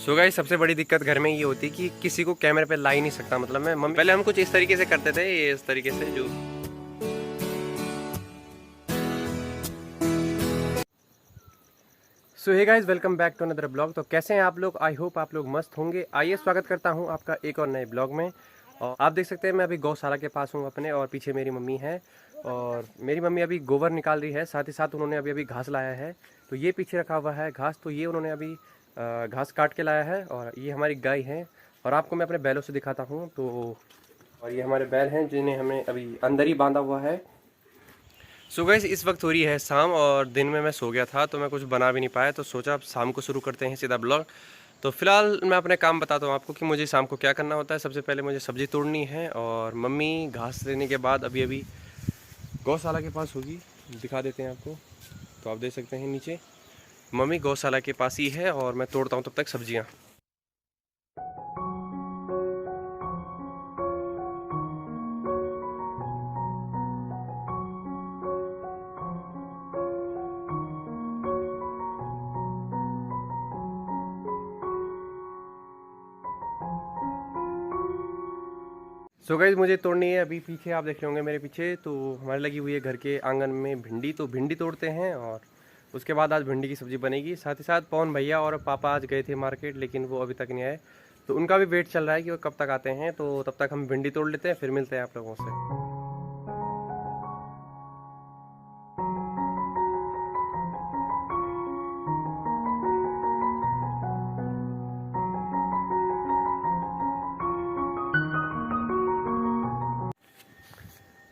So guys, सबसे बड़ी दिक्कत घर में ये होती है कि किसी को कैमरे पे ला ही नहीं सकता। मतलब मैं मम्मी पहले हम कुछ इस तरीके से करते थे, ये इस तरीके से जो so hey guys, welcome back to another blog. तो कैसे हैं आप लोग? आई होप आप लोग मस्त होंगे। आइए स्वागत करता हूं आपका एक और नए ब्लॉग में। और आप देख सकते हैं मैं अभी गौशाला के पास हूं अपने, और पीछे मेरी मम्मी है। और मेरी मम्मी अभी गोबर निकाल रही है, साथ ही साथ उन्होंने अभी अभी घास लाया है। तो ये पीछे रखा हुआ है घास, तो ये उन्होंने अभी घास काट के लाया है। और ये हमारी गाय है, और आपको मैं अपने बैलों से दिखाता हूँ। तो और ये हमारे बैल हैं जिन्हें हमें अभी अंदर ही बांधा हुआ है। सो गाइस, इस वक्त हो रही है शाम, और दिन में मैं सो गया था तो मैं कुछ बना भी नहीं पाया। तो सोचा अब शाम को शुरू करते हैं सीधा ब्लॉग। तो फिलहाल मैं अपने काम बताता हूँ आपको कि मुझे शाम को क्या करना होता है। सबसे पहले मुझे सब्ज़ी तोड़नी है, और मम्मी घास लेने के बाद अभी अभी गौशाला के पास होगी, दिखा देते हैं आपको। तो आप देख सकते हैं नीचे मम्मी गौशाला के पास ही है, और मैं तोड़ता हूँ तब तक सब्जियाँ। सो गाइस, मुझे तोड़नी है अभी। पीछे आप देख रहे होंगे मेरे पीछे, तो हमारे लगी हुई है घर के आंगन में भिंडी। तो भिंडी तोड़ते हैं, और उसके बाद आज भिंडी की सब्ज़ी बनेगी। साथ ही साथ पवन भैया और पापा आज गए थे मार्केट, लेकिन वो अभी तक नहीं आए। तो उनका भी वेट चल रहा है कि वो कब तक आते हैं। तो तब तक हम भिंडी तोड़ लेते हैं, फिर मिलते हैं आप लोगों से।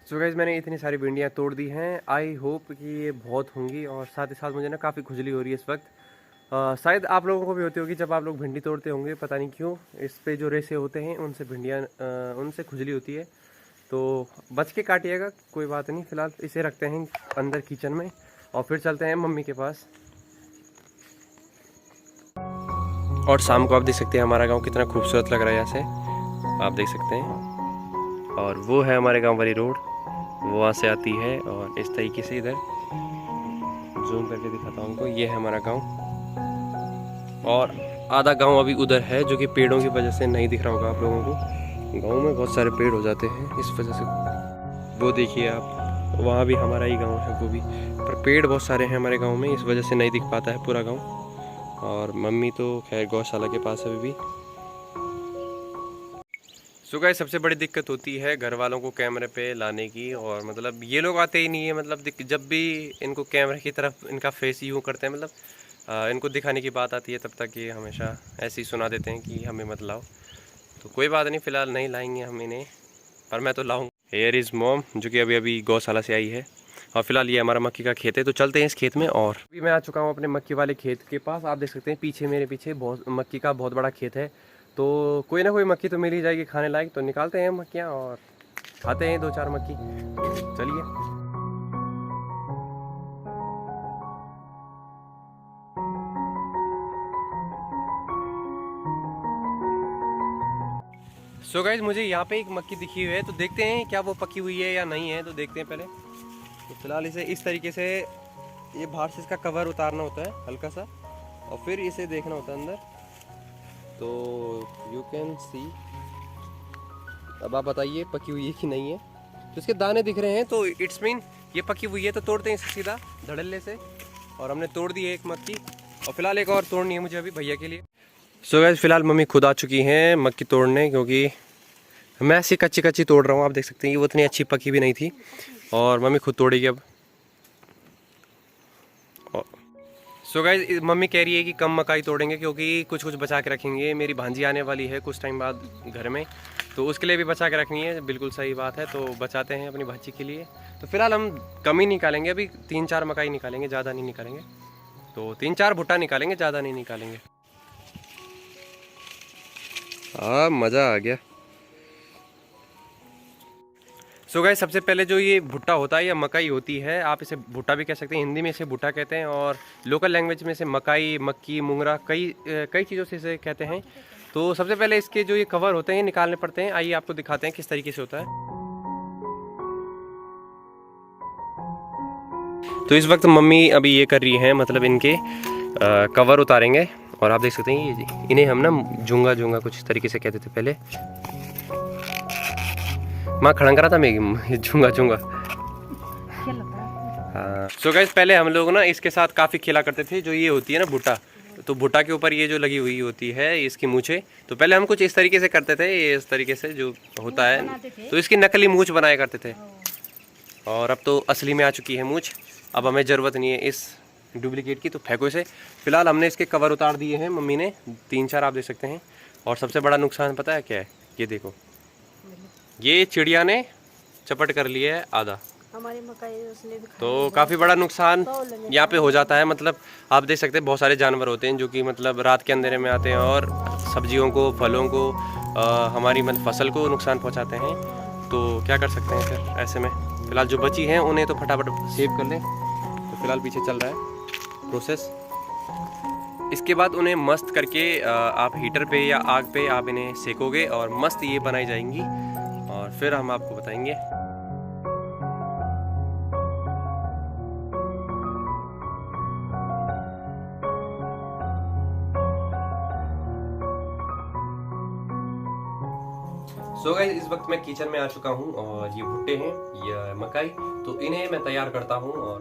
सो गाइस, मैंने इतनी सारी भिंडियाँ तोड़ दी हैं। आई होप कि ये बहुत होंगी। और साथ ही साथ मुझे ना काफ़ी खुजली हो रही है इस वक्त। शायद आप लोगों को भी होती होगी जब आप लोग भिंडी तोड़ते होंगे, पता नहीं क्यों इस पे जो रेशे होते हैं उनसे भिंडियाँ उनसे खुजली होती है। तो बच के काटिएगा, कोई बात नहीं। फिलहाल इसे रखते हैं अंदर किचन में, और फिर चलते हैं मम्मी के पास। और शाम को आप देख सकते हैं हमारा गांव कितना खूबसूरत लग रहा है यहाँ से, आप देख सकते हैं। और वो है हमारे गांव वाली रोड, वो वहाँ से आती है। और इस तरीके से इधर जूम करके दिखाता हूँ उनको, ये है हमारा गांव। और आधा गांव अभी उधर है, जो कि पेड़ों की वजह से नहीं दिख रहा होगा आप लोगों को। गांव में बहुत सारे पेड़ हो जाते हैं इस वजह से। वो देखिए आप, वहाँ भी हमारा ही गांव है वो भी, पर पेड़ बहुत सारे हैं हमारे गांव में, इस वजह से नहीं दिख पाता है पूरा गांव। और मम्मी तो खैर गौशाला के पास है अभी भी। सो गाइस, सबसे बड़ी दिक्कत होती है घर वालों को कैमरे पे लाने की। और मतलब ये लोग आते ही नहीं है। मतलब जब भी इनको कैमरे की तरफ इनका फेस यूँ करते हैं, मतलब इनको दिखाने की बात आती है, तब तक ये हमेशा ऐसे ही सुना देते हैं कि हमें मत लाओ। तो कोई बात नहीं, फ़िलहाल नहीं लाएंगे हम इन्हें, पर मैं तो लाऊंगा। हेयर इज़ मॉम, जो कि अभी अभी गौशाला से आई है। और फिलहाल ये हमारा मक्की का खेत है, तो चलते हैं इस खेत में। और अभी मैं आ चुका हूँ अपने मक्की वाले खेत के पास। आप देख सकते हैं पीछे, मेरे पीछे बहुत मक्की का बहुत बड़ा खेत है। तो कोई ना कोई मक्की तो मिल ही जाएगी खाने लायक। तो निकालते हैं मक्खियाँ और खाते हैं 2-4 मक्की। चलिए। सो गाइस, मुझे यहाँ पे एक मक्की दिखी हुई है, तो देखते हैं क्या वो पकी हुई है या नहीं है। तो देखते हैं पहले। तो फिलहाल इसे इस तरीके से, ये बाहर से इसका कवर उतारना होता है हल्का सा, और फिर इसे देखना होता है अंदर। तो यू कैन सी, अब आप बताइए पकी हुई है कि नहीं है। तो इसके दाने दिख रहे हैं, तो इट्स मीन ये पकी हुई है। तो तोड़ते हैं इसे सीधा धड़ल्ले से। और हमने तोड़ दी है एक मक्की, और फिलहाल एक और तोड़नी है मुझे अभी भैया के लिए। सो गाइस, फिलहाल मम्मी खुद आ चुकी हैं मक्की तोड़ने, क्योंकि मैं ऐसी कच्ची कच्ची तोड़ रहा हूँ। आप देख सकते हैं कि वो उतनी अच्छी पकी भी नहीं थी, और मम्मी खुद तोड़ेगी अब। सो गाइस, मम्मी कह रही है कि कम मकाई तोड़ेंगे, क्योंकि कुछ कुछ बचा के रखेंगे। मेरी भांजी आने वाली है कुछ टाइम बाद घर में, तो उसके लिए भी बचा के रखनी है। बिल्कुल सही बात है, तो बचाते हैं अपनी भांजी के लिए। तो फिलहाल हम कम ही निकालेंगे, अभी 3-4 मकाई निकालेंगे, ज़्यादा नहीं निकालेंगे। तो 3-4 भुट्टा निकालेंगे, ज़्यादा नहीं निकालेंगे। हाँ, मज़ा आ गया। सो गाइस, सबसे पहले जो ये भुट्टा होता है या मकाई होती है, आप इसे भुट्टा भी कह सकते हैं, हिंदी में इसे भुट्टा कहते हैं, और लोकल लैंग्वेज में इसे मकाई, मक्की, मुंगरा, कई चीज़ों से इसे कहते हैं। तो सबसे पहले इसके जो ये कवर होते हैं निकालने पड़ते हैं। आइए आपको दिखाते हैं किस तरीके से होता है। तो इस वक्त मम्मी अभी ये कर रही हैं, मतलब इनके कवर उतारेंगे। और आप देख सकते हैं ये इन्हें हम ना झूंगा झूंगा कुछ तरीके से कहते थे पहले। माँ खड़ंग रहा था मैं झूंगा झूंगा। हाँ सो गाइस, पहले हम लोग ना इसके साथ काफ़ी खेला करते थे। जो ये होती है ना भुट्टा, तो भुट्टा के ऊपर ये जो लगी हुई होती है इसकी मूछें, तो पहले हम कुछ इस तरीके से करते थे, ये इस तरीके से जो होता है, तो इसकी नकली मूछ बनाया करते थे। और अब तो असली में आ चुकी है मूछ, अब हमें ज़रूरत नहीं है इस डुप्लीकेट की, तो फेंको इसे। फिलहाल हमने इसके कवर उतार दिए हैं मम्मी ने, 3-4 आप देख सकते हैं। और सबसे बड़ा नुकसान पता है क्या है? ये देखो, ये चिड़िया ने चपट कर लिया है आधा, हमारी मकई उसने भी तो काफ़ी बड़ा नुकसान यहाँ पे हो जाता है। मतलब आप देख सकते हैं बहुत सारे जानवर होते हैं जो कि मतलब रात के अंधेरे में आते हैं और सब्जियों को, फलों को, हमारी मतलब फसल को नुकसान पहुँचाते हैं। तो क्या कर सकते हैं फिर ऐसे में? फिलहाल जो बची हैं उन्हें तो फटाफट सेव कर लें। तो फिलहाल पीछे चल रहा है प्रोसेस। इसके बाद उन्हें मस्त करके आप हीटर पे या आग पे आप इन्हें सेकोगे और मस्त ये बनाई जाएंगी, और फिर हम आपको बताएंगे। सो गाइस, इस वक्त मैं किचन में आ चुका हूँ और ये भुट्टे हैं, ये मकई, तो इन्हें मैं तैयार करता हूँ। और